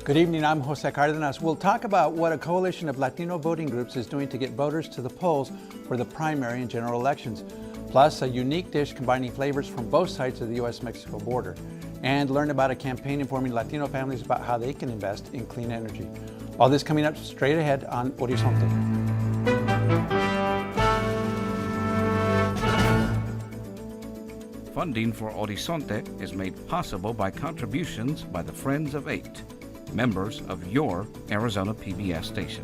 Good evening, I'm Jose Cardenas. We'll talk about what a coalition of Latino voting groups is doing to get voters to the polls for the primary and general elections, plus a unique dish combining flavors from both sides of the U.S.-Mexico border, and learn about a campaign informing Latino families about how they can invest in clean energy. All this coming up straight ahead on Horizonte. Funding for Horizonte is made possible by contributions by the Friends of Eight, members of your Arizona PBS station.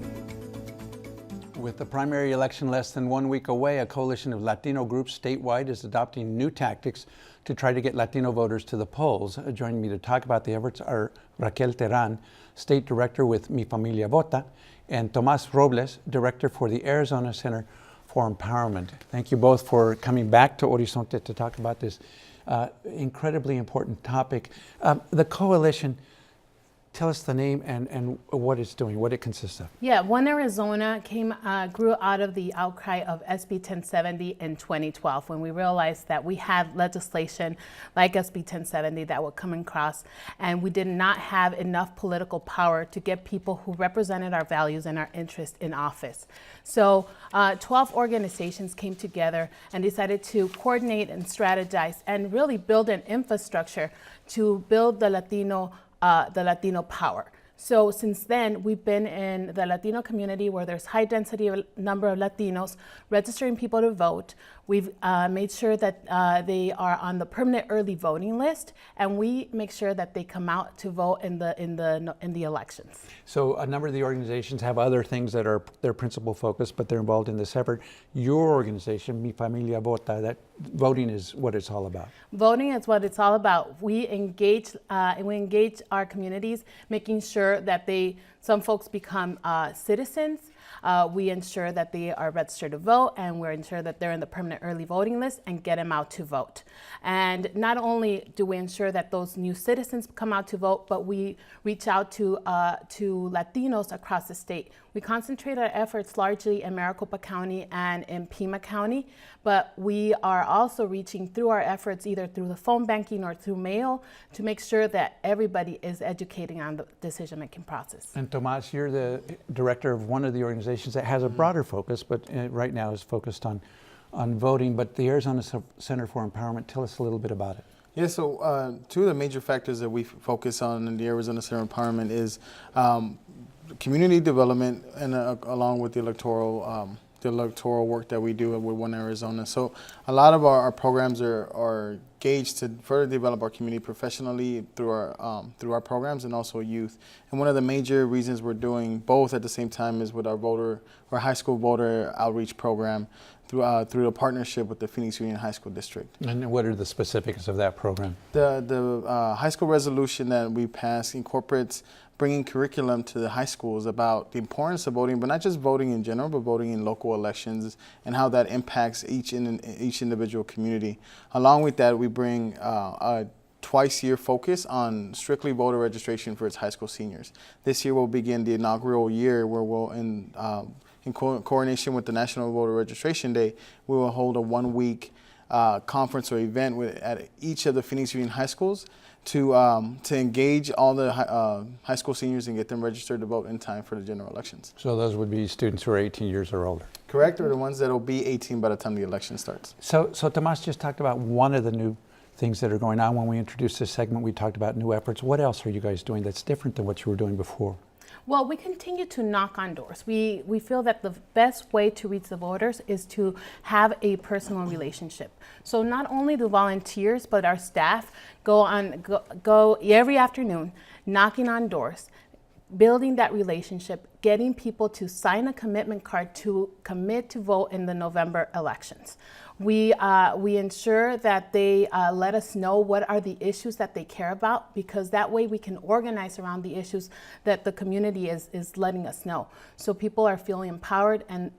With the primary election less than 1 week away, a coalition of Latino groups statewide is adopting new tactics to try to get Latino voters to the polls. Joining me to talk about the efforts are Raquel Terán, State Director with Mi Familia Vota, and Tomas Robles, Director for the Arizona Center for Empowerment. Thank you both for coming back to Horizonte to talk about this incredibly important topic. The coalition, tell us the name and what it's doing, what it consists of. Yeah, One Arizona grew out of the outcry of SB 1070 in 2012 when we realized that we had legislation like SB 1070 that would come across, and we did not have enough political power to get people who represented our values and our interests in office. So 12 organizations came together and decided to coordinate and strategize and really build an infrastructure to build the Latino power. So since then, we've been in the Latino community where there's high density of number of Latinos, registering people to vote. We've made sure that they are on the permanent early voting list, and we make sure that they come out to vote in the elections. So a number of the organizations have other things that are their principal focus, but they're involved in this effort. Your organization, Mi Familia Vota, that voting is what it's all about. Voting is what it's all about. We engage our communities, making sure that some folks become citizens. We ensure that they are registered to vote, and we ensure that they're in the permanent early voting list and get them out to vote. And not only do we ensure that those new citizens come out to vote, but we reach out to Latinos across the state. We concentrate our efforts largely in Maricopa County and in Pima County, but we are also reaching through our efforts either through the phone banking or through mail to make sure that everybody is educating on the decision-making process. And Tomas, you're the director of one of the organizations that has a broader focus, but right now is focused on voting, but the Arizona Center for Empowerment. Tell us a little bit about it. Yeah, so two of the major factors that we focus on in the Arizona Center for Empowerment is community development, and along with the electoral work that we do with One Arizona. So a lot of our programs are gauged to further develop our community professionally through our programs and also youth. And one of the major reasons we're doing both at the same time is with our high school voter outreach program through a partnership with the Phoenix Union High School District. And what are the specifics of that program? The high school resolution that we passed incorporates bringing curriculum to the high schools about the importance of voting, but not just voting in general, but voting in local elections and how that impacts each individual community. Along with that, we bring a twice-year focus on strictly voter registration for its high school seniors. This year we'll begin the inaugural year where we'll, in coordination with the National Voter Registration Day, we will hold a 1-week conference or event at each of the Phoenix Union high schools to engage all the high school seniors and get them registered to vote in time for the general elections. So those would be students who are 18 years or older. Correct, or the ones that will be 18 by the time the election starts. So Tomas just talked about one of the new things that are going on. When we introduced this segment, we talked about new efforts. What else are you guys doing that's different than what you were doing before? Well, we continue to knock on doors. We feel that the best way to reach the voters is to have a personal relationship. So not only do volunteers, but our staff go every afternoon knocking on doors, building that relationship, getting people to sign a commitment card to commit to vote in the November elections. We ensure that they let us know what are the issues that they care about, because that way we can organize around the issues that the community is letting us know. So people are feeling empowered and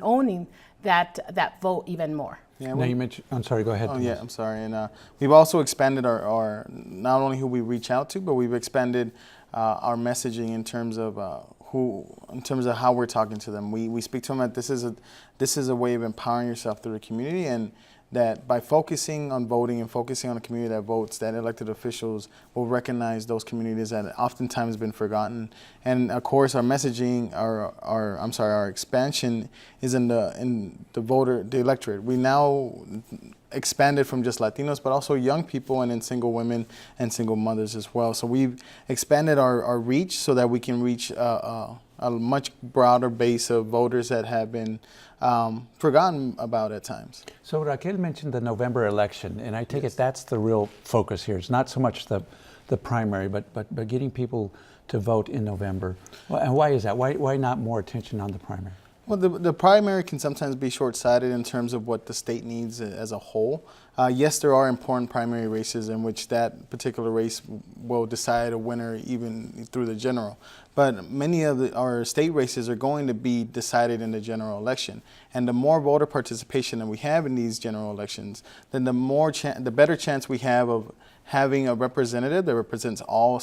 owning that vote even more. Yeah, now you mentioned, I'm sorry, go ahead. Oh, yeah, I'm sorry. And we've also expanded our not only who we reach out to, but we've expanded our messaging in terms of how we're talking to them. We speak to them that this is a way of empowering yourself through the community, and that by focusing on voting and focusing on the community that votes, that elected officials will recognize those communities that oftentimes been forgotten. And of course, our messaging, our expansion is in the electorate. We now expanded from just Latinos, but also young people and then single women and single mothers as well. So we've expanded our reach so that we can reach a much broader base of voters that have been forgotten about at times. So Raquel mentioned the November election, and I take it that's the real focus here. It's not so much the primary, but getting people to vote in November. Well, and why is that? Why not more attention on the primary? Well, the primary can sometimes be short-sighted in terms of what the state needs as a whole. Yes, there are important primary races in which that particular race will decide a winner even through the general. But many of our state races are going to be decided in the general election. And the more voter participation that we have in these general elections, then the better chance we have of having a representative that represents all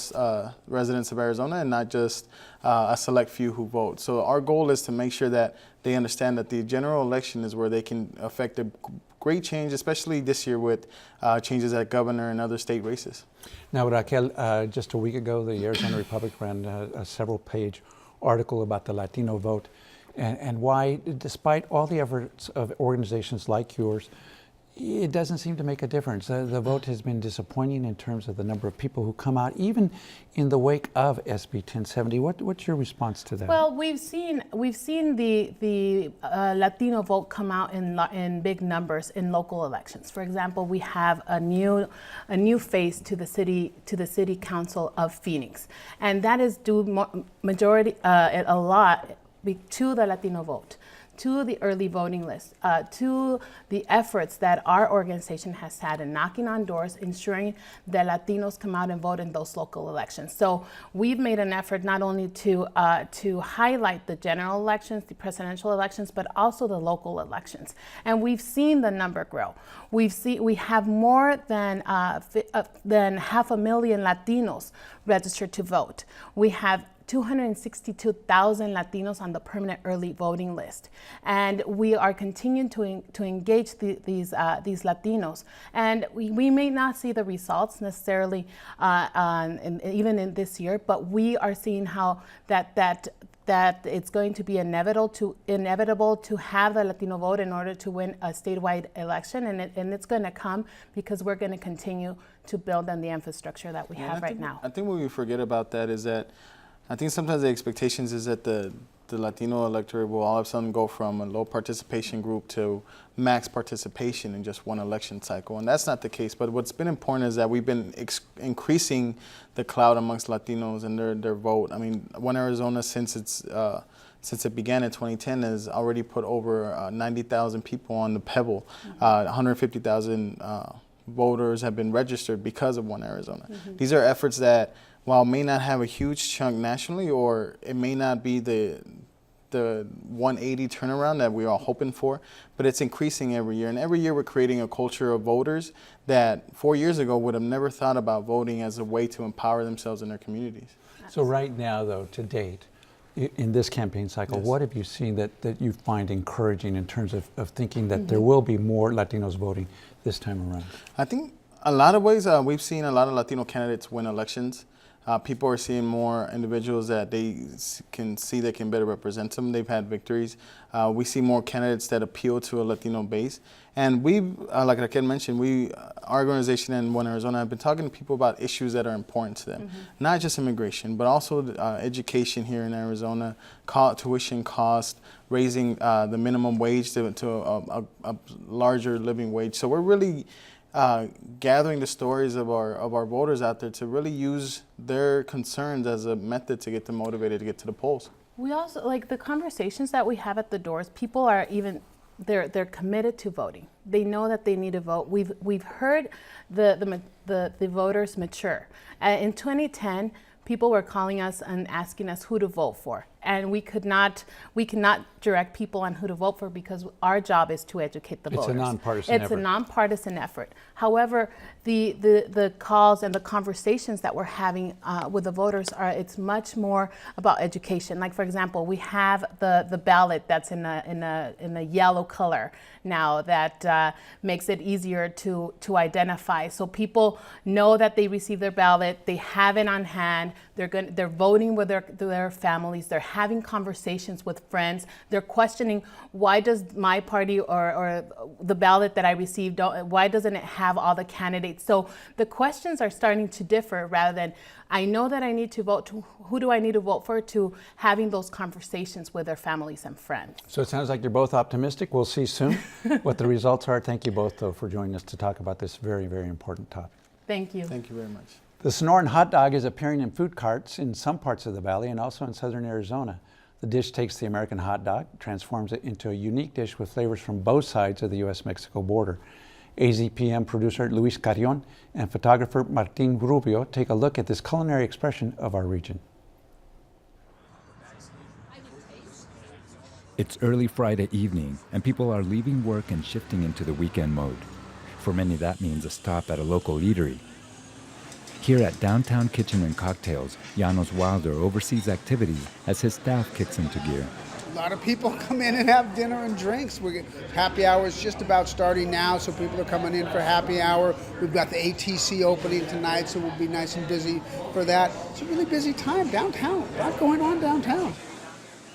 residents of Arizona and not just a select few who vote. So our goal is to make sure that they understand that the general election is where they can affect a great change, especially this year with changes at governor and other state races. Now, Raquel, just a week ago, the Arizona Republic ran a several-page article about the Latino vote and why, despite all the efforts of organizations like yours, it doesn't seem to make a difference. The vote has been disappointing in terms of the number of people who come out, even in the wake of SB 1070. What's your response to that? Well, we've seen the Latino vote come out in big numbers in local elections. For example, we have a new face to the city council of Phoenix, and that is due a lot to the Latino vote, to the early voting list, to the efforts that our organization has had in knocking on doors, ensuring that Latinos come out and vote in those local elections. So we've made an effort not only to highlight the general elections, the presidential elections, but also the local elections. And we've seen the number grow. We have more than 500,000 Latinos registered to vote. We have 262,000 Latinos on the permanent early voting list, and we are continuing to engage these Latinos. And we may not see the results necessarily even in this year, but we are seeing how that it's going to be inevitable to have the Latino vote in order to win a statewide election, and it's going to come because we're going to continue to build on the infrastructure that we have right now. I think what we forget about that is that I think sometimes the expectations is that the Latino electorate will all of a sudden go from a low participation group to max participation in just one election cycle, and that's not the case. But what's been important is that we've been increasing the clout amongst Latinos and their vote. I mean, One Arizona, since it began in 2010, has already put over 90,000 people on the Pebble. 150,000 voters have been registered because of One Arizona. Mm-hmm. These are efforts that, while may not have a huge chunk nationally, or it may not be the 180 turnaround that we are hoping for, but it's increasing every year. And every year we're creating a culture of voters that 4 years ago would have never thought about voting as a way to empower themselves in their communities. So right now, though, to date, in this campaign cycle, Yes. what have you seen that you find encouraging in terms of thinking that there will be more Latinos voting this time around? I think a lot of ways we've seen a lot of Latino candidates win elections. People are seeing more individuals that they can see that can better represent them. They've had victories. We see more candidates that appeal to a Latino base. And we've, like Raquel mentioned, our organization in One Arizona have been talking to people about issues that are important to them. Mm-hmm. Not just immigration, but also education here in Arizona, tuition cost, raising the minimum wage to a larger living wage. So we're really gathering the stories of our voters out there to really use their concerns as a method to get them motivated to get to the polls. We also, like the conversations that we have at the doors, people are they're committed to voting. They know that they need to vote. We've heard the voters mature. In 2010, people were calling us and asking us who to vote for. and we cannot direct people on who to vote for because our job is to educate the voters. It's a nonpartisan It's effort. a nonpartisan effort. However, the calls and the conversations that we're having with the voters it's much more about education. Like, for example, we have the ballot that's in a yellow color now that makes it easier to identify. So people know that they receive their ballot, they have it on hand, they're voting with their families, they're having conversations with friends, they're questioning, why does my party or the ballot that I received, why doesn't it have all the candidates? So the questions are starting to differ rather than, I know that I need to vote, to who do I need to vote for, to having those conversations with their families and friends. So it sounds like you're both optimistic. We'll see soon what the results are. Thank you both, though, for joining us to talk about this very, very important topic. Thank you. Thank you very much. The Sonoran hot dog is appearing in food carts in some parts of the valley and also in southern Arizona. The dish takes the American hot dog, transforms it into a unique dish with flavors from both sides of the U.S.-Mexico border. AZPM producer Luis Carrion and photographer Martin Rubio take a look at this culinary expression of our region. It's early Friday evening, and people are leaving work and shifting into the weekend mode. For many, that means a stop at a local eatery. Here at Downtown Kitchen and Cocktails, Janos Wilder oversees activities as his staff kicks into gear. A lot of people come in and have dinner and drinks. Happy hour is just about starting now, so people are coming in for happy hour. We've got the ATC opening tonight, so we'll be nice and busy for that. It's a really busy time downtown. A lot going on downtown.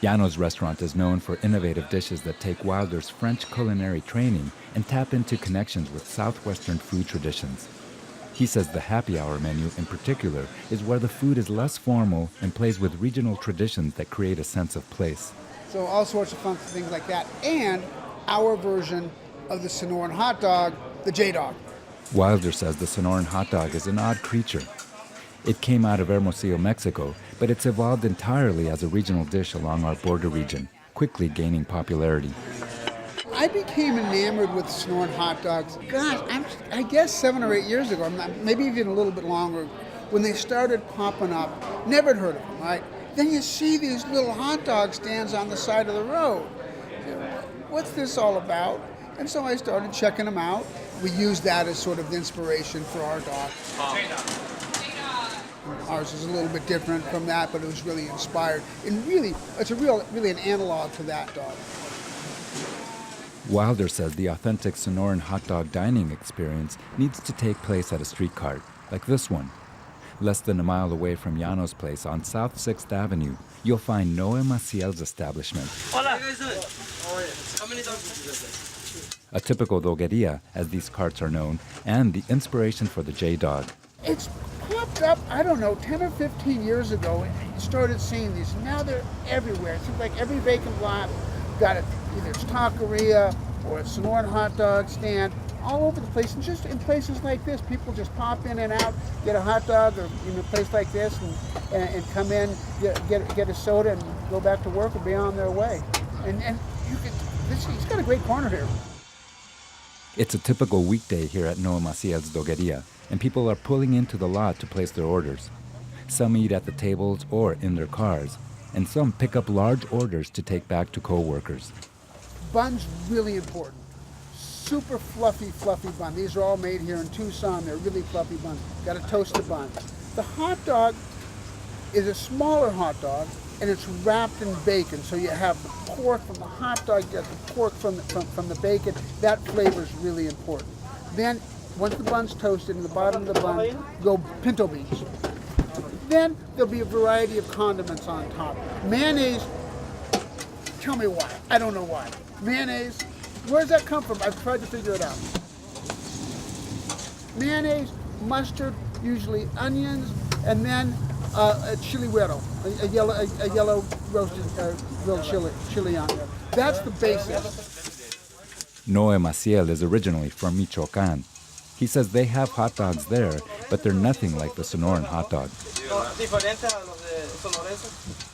Janos' restaurant is known for innovative dishes that take Wilder's French culinary training and tap into connections with Southwestern food traditions. He says the happy hour menu in particular is where the food is less formal and plays with regional traditions that create a sense of place. So all sorts of fun things like that. And our version of the Sonoran hot dog, the J-Dog. Wilder says the Sonoran hot dog is an odd creature. It came out of Hermosillo, Mexico, but it's evolved entirely as a regional dish along our border region, quickly gaining popularity. I became enamored with Sonoran hot dogs, gosh, I guess 7 or 8 years ago, maybe even a little bit longer, when they started popping up. Never had heard of them, right? Then you see these little hot dog stands on the side of the road. What's this all about? And so I started checking them out. We used that as sort of the inspiration for our dog. Ours is a little bit different from that, but it was really inspired. And really, it's really an analog to that dog. Wilder says the authentic Sonoran hot dog dining experience needs to take place at a street cart, like this one. Less than a mile away from Janos' place on South 6th Avenue, you'll find Noe Maciel's establishment. Hola. How many dogs? A typical dogueria, as these carts are known, and the inspiration for the J-Dog. It's popped up, I don't know, 10 or 15 years ago, and you started seeing these. Now they're everywhere. It seems like every vacant lot got it. Either it's taqueria or a Sonoran hot dog stand, all over the place. And just in places like this, people just pop in and out, get a hot dog, or in a place like this, and come in, get a soda, and go back to work or be on their way. And you can, he's got a great corner here. It's a typical weekday here at Noe Maciel's Dogueria, and people are pulling into the lot to place their orders. Some eat at the tables or in their cars, and some pick up large orders to take back to co-workers. Bun's really important. Super fluffy bun. These are all made here in Tucson. They're really fluffy buns. Got a toasted bun. The hot dog is a smaller hot dog, and it's wrapped in bacon. So you have the pork from the hot dog, you have the pork from the bacon. That flavor is really important. Then, once the bun's toasted, in the bottom of the bun go pinto beans. Then there'll be a variety of condiments on top. Mayonnaise, tell me why. I don't know why. Mayonnaise, where does that come from? I've tried to figure it out. Mayonnaise, mustard, usually onions, and then a chili güero, a yellow roasted grilled chili on there. That's the basis. Noe Maciel is originally from Michoacán. He says they have hot dogs there, but they're nothing like the Sonoran hot dog.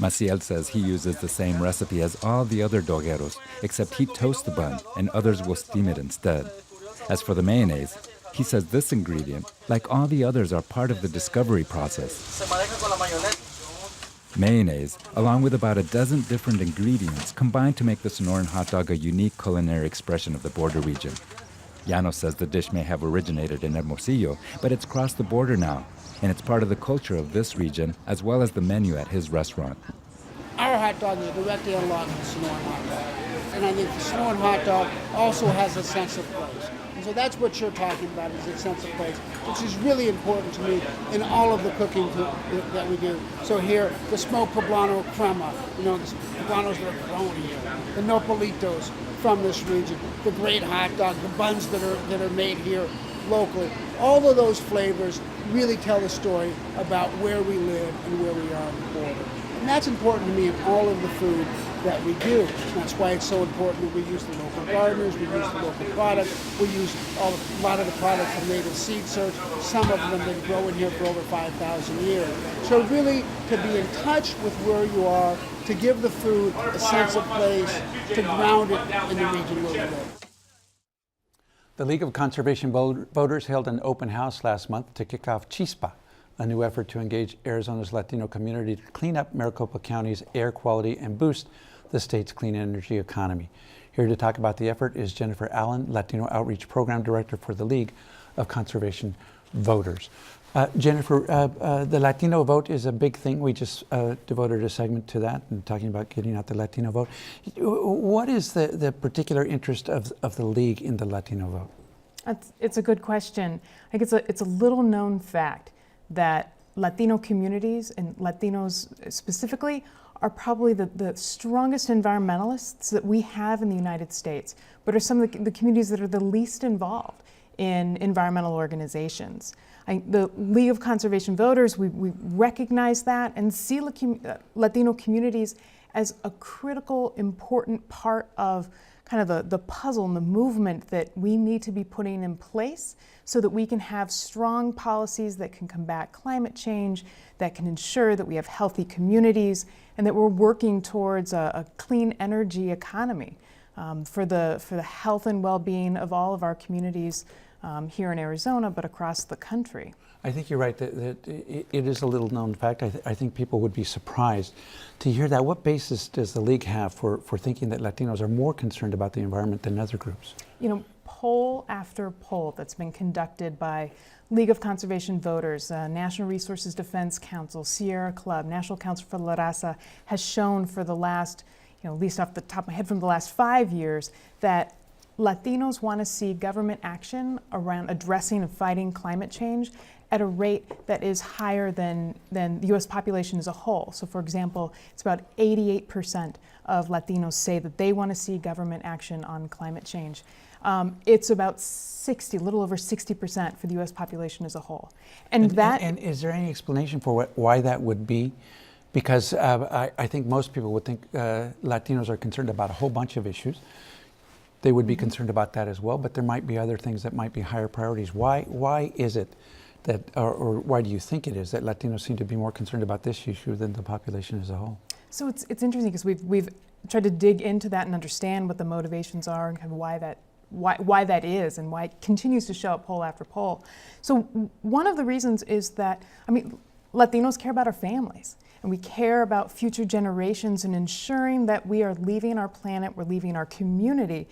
Maciel says he uses the same recipe as all the other dogueros, except he toasts the bun and others will steam it instead. As for the mayonnaise, he says this ingredient, like all the others, are part of the discovery process. Mayonnaise, along with about a dozen different ingredients, combine to make the Sonoran hot dog a unique culinary expression of the border region. Llanos says the dish may have originated in Hermosillo, but it's crossed the border now, and it's part of the culture of this region as well as the menu at his restaurant. Our hot dog is directly analogous to the Sonoran hot dog. And I think the Sonoran hot dog also has a sense of place. And so that's what you're talking about, is a sense of place, which is really important to me in all of the cooking that we do. So here, the smoked poblano crema, the poblanos that are grown here, the nopalitos from this region, the great hot dog, the buns that are made here locally. All of those flavors really tell the story about where we live and where we are on the border. And that's important to me in all of the food that we do. That's why it's so important that we use the local gardeners, we use the local product, we use a lot of the product from native seed search. Some of them have been growing here for over 5,000 years. So really to be in touch with where you are, to give the food a sense of place, to ground it in the region where we live. The League of Conservation Voters held an open house last month to kick off Chispa, a new effort to engage Arizona's Latino community to clean up Maricopa County's air quality and boost the state's clean energy economy. Here to talk about the effort is Jennifer Allen, Latino Outreach Program Director for the League of Conservation Voters. Jennifer, the Latino vote is a big thing. We just devoted a segment to that and talking about getting out the Latino vote. What is the particular interest of the League in the Latino vote? It's a good question. I think it's a little known fact that Latino communities, and Latinos specifically, are probably the strongest environmentalists that we have in the United States, but are some of the communities that are the least involved in environmental organizations. The League of Conservation Voters, we recognize that and see Latino communities as a critical, important part of kind of the puzzle and the movement that we need to be putting in place so that we can have strong policies that can combat climate change, that can ensure that we have healthy communities, and that we're working towards a clean energy economy for the health and well-being of all of our communities here in Arizona, but across the country. I think you're right that it is a little known fact. I think people would be surprised to hear that. What basis does the League have for thinking that Latinos are more concerned about the environment than other groups? Poll after poll that's been conducted by League of Conservation Voters, National Resources Defense Council, Sierra Club, National Council for La Raza has shown for the last, at least off the top of my head from the last 5 years, that Latinos want to see government action around addressing and fighting climate change at a rate that is higher than the U.S. population as a whole. So for example, it's about 88% of Latinos say that they want to see government action on climate change. It's about a little over 60% for the U.S. population as a whole. And is there any explanation for why that would be? Because I think most people would think Latinos are concerned about a whole bunch of issues. They would be concerned about that as well, but there might be other things that might be higher priorities. Why is it that, or why do you think it is that Latinos seem to be more concerned about this issue than the population as a whole? So it's interesting because we've tried to dig into that and understand what the motivations are and kind of why that is and why it continues to show up poll after poll. So one of the reasons is that, Latinos care about our families. And we care about future generations and ensuring that we are leaving our planet, we're leaving our community,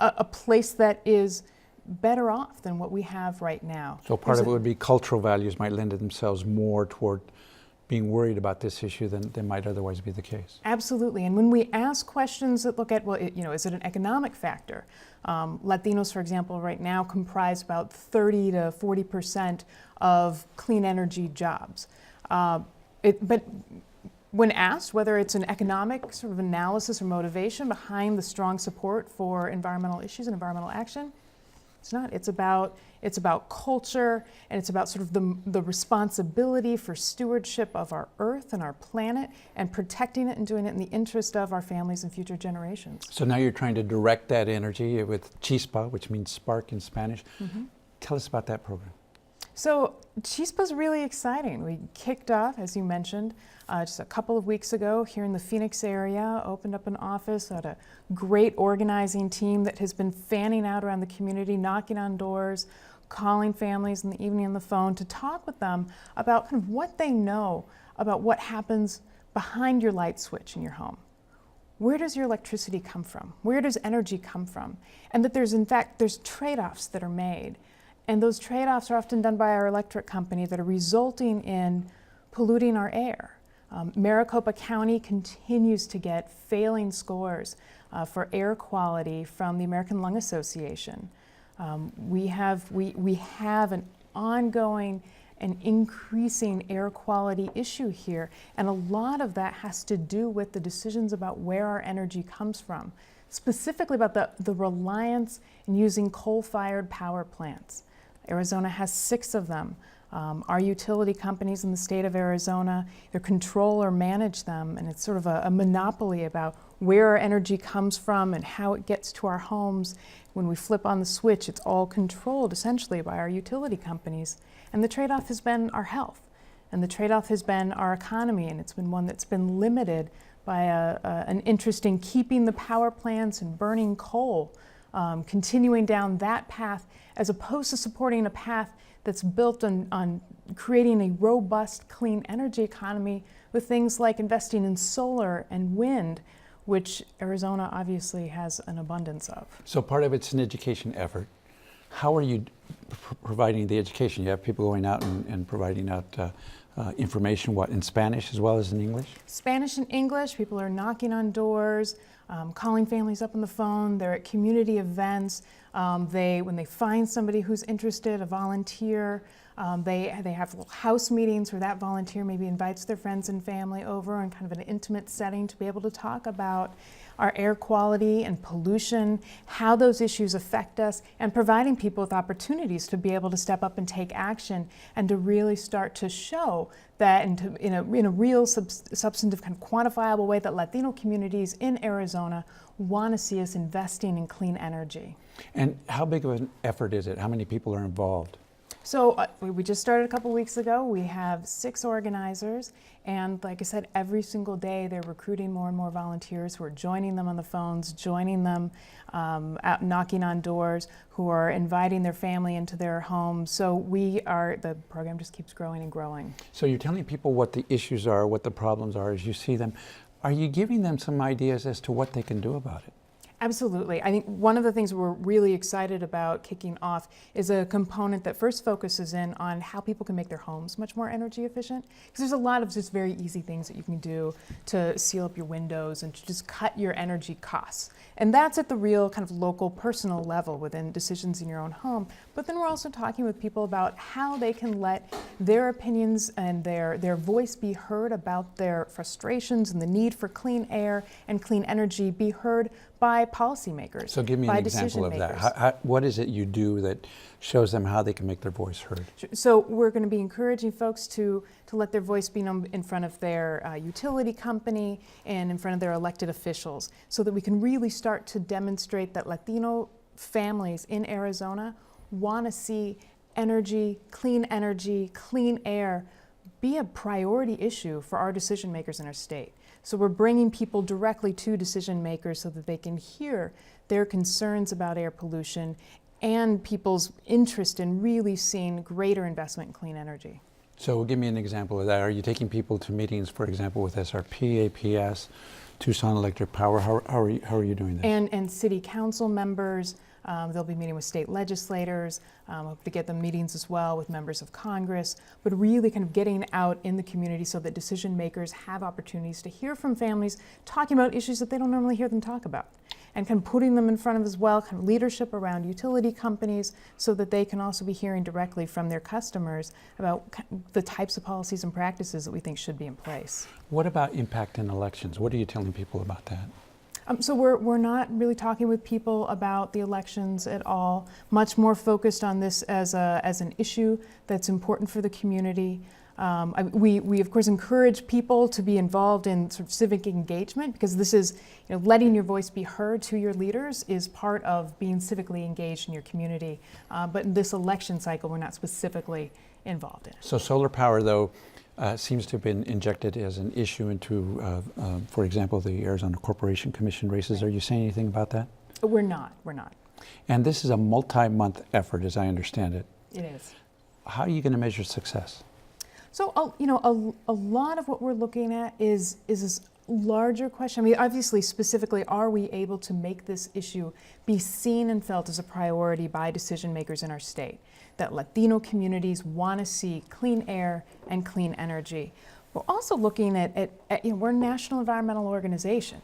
a place that is better off than what we have right now. So part of it would be cultural values might lend themselves more toward being worried about this issue than might otherwise be the case. Absolutely. And when we ask questions that look at, is it an economic factor? Latinos, for example, right now comprise about 30 to 40% of clean energy jobs. But when asked whether it's an economic sort of analysis or motivation behind the strong support for environmental issues and environmental action, it's not. It's about culture, and it's about sort of the responsibility for stewardship of our earth and our planet and protecting it and doing it in the interest of our families and future generations. So now you're trying to direct that energy with Chispa, which means spark in Spanish. Mm-hmm. Tell us about that program. So Chispa is really exciting. We kicked off, as you mentioned, just a couple of weeks ago here in the Phoenix area, opened up an office, had a great organizing team that has been fanning out around the community, knocking on doors, calling families in the evening on the phone to talk with them about kind of what they know about what happens behind your light switch in your home. Where does your electricity come from? Where does energy come from? And that there's trade-offs that are made. And those trade-offs are often done by our electric company that are resulting in polluting our air. Maricopa County continues to get failing scores for air quality from the American Lung Association. We have an ongoing and increasing air quality issue here, and a lot of that has to do with the decisions about where our energy comes from, specifically about the reliance in using coal-fired power plants. Arizona has 6 of them. Our utility companies in the state of Arizona either control or manage them, and it's sort of a monopoly about where our energy comes from and how it gets to our homes. When we flip on the switch, it's all controlled essentially by our utility companies. And the trade-off has been our health, and the trade-off has been our economy, and it's been one that's been limited by an interest in keeping the power plants and burning coal, continuing down that path, as opposed to supporting a path that's built on creating a robust, clean energy economy with things like investing in solar and wind, which Arizona obviously has an abundance of. So part of it's an education effort. How are you providing the education? You have people going out and providing out information, what, in Spanish as well as in English? Spanish and English. People are knocking on doors, calling families up on the phone. They're at community events. When they find somebody who's interested, a volunteer, they have little house meetings where that volunteer maybe invites their friends and family over in kind of an intimate setting to be able to talk about our air quality and pollution, how those issues affect us, and providing people with opportunities to be able to step up and take action and to really start to show that in a real substantive, kind of quantifiable way that Latino communities in Arizona want to see us investing in clean energy. And how big of an effort is it? How many people are involved? So we just started a couple weeks ago. We have 6 organizers, and like I said, every single day they're recruiting more and more volunteers who are joining them on the phones, joining them out knocking on doors, who are inviting their family into their homes. So the program just keeps growing and growing. So you're telling people what the issues are, what the problems are as you see them. Are you giving them some ideas as to what they can do about it? Absolutely. I think one of the things we're really excited about kicking off is a component that first focuses in on how people can make their homes much more energy efficient. Because there's a lot of just very easy things that you can do to seal up your windows and to just cut your energy costs. And that's at the real kind of local personal level within decisions in your own home. But then we're also talking with people about how they can let their opinions and their voice be heard about their frustrations and the need for clean air and clean energy be heard by policymakers. So give me an example of that. What is it you do that shows them how they can make their voice heard? So we're going to be encouraging folks to let their voice be known in front of their utility company and in front of their elected officials, so that we can really start to demonstrate that Latino families in Arizona want to see energy, clean air be a priority issue for our decision makers in our state. So we're bringing people directly to decision makers so that they can hear their concerns about air pollution and people's interest in really seeing greater investment in clean energy. So give me an example of that. Are you taking people to meetings, for example, with SRP, APS, Tucson Electric Power? How are you doing that? And city council members. They'll be meeting with state legislators, hope to get them meetings as well with members of Congress, but really kind of getting out in the community so that decision makers have opportunities to hear from families talking about issues that they don't normally hear them talk about, and kind of putting them in front of as well kind of leadership around utility companies so that they can also be hearing directly from their customers about the types of policies and practices that we think should be in place. What about impact in elections? What are you telling people about that? So we're not really talking with people about the elections at all, much more focused on this as an issue that's important for the community. We of course encourage people to be involved in sort of civic engagement, because this is, letting your voice be heard to your leaders is part of being civically engaged in your community. But in this election cycle, we're not specifically involved in it. So solar power, though, seems to have been injected as an issue into, for example, the Arizona Corporation Commission races. Are you saying anything about that? We're not. And this is a multi-month effort, as I understand it. It is. How are you going to measure success? So, a lot of what we're looking at is this larger question. I mean, obviously, specifically, are we able to make this issue be seen and felt as a priority by decision makers in our state? That Latino communities want to see clean air and clean energy. We're also looking at we're a national environmental organization.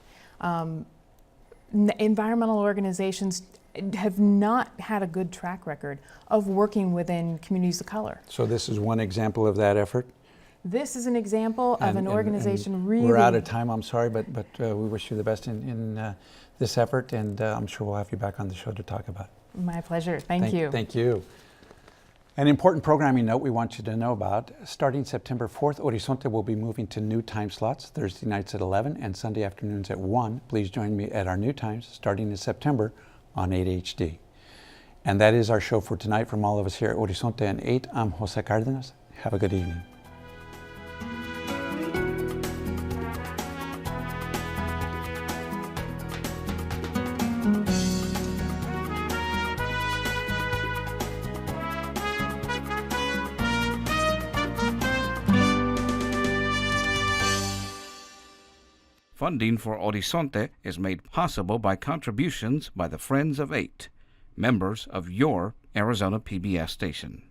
Environmental organizations have not had a good track record of working within communities of color. So this is one example of that effort. This is an example of an organization really. We're out of time, I'm sorry, but we wish you the best in this effort, and I'm sure we'll have you back on the show to talk about it. My pleasure. Thank you. Thank you. An important programming note we want you to know about. Starting September 4th, Horizonte will be moving to new time slots, Thursday nights at 11 and Sunday afternoons at 1. Please join me at our new times starting in September on 8 HD. And that is our show for tonight. From all of us here at Horizonte and 8, I'm Jose Cardenas. Have a good evening. Funding for Horizonte is made possible by contributions by the Friends of 8, members of your Arizona PBS station.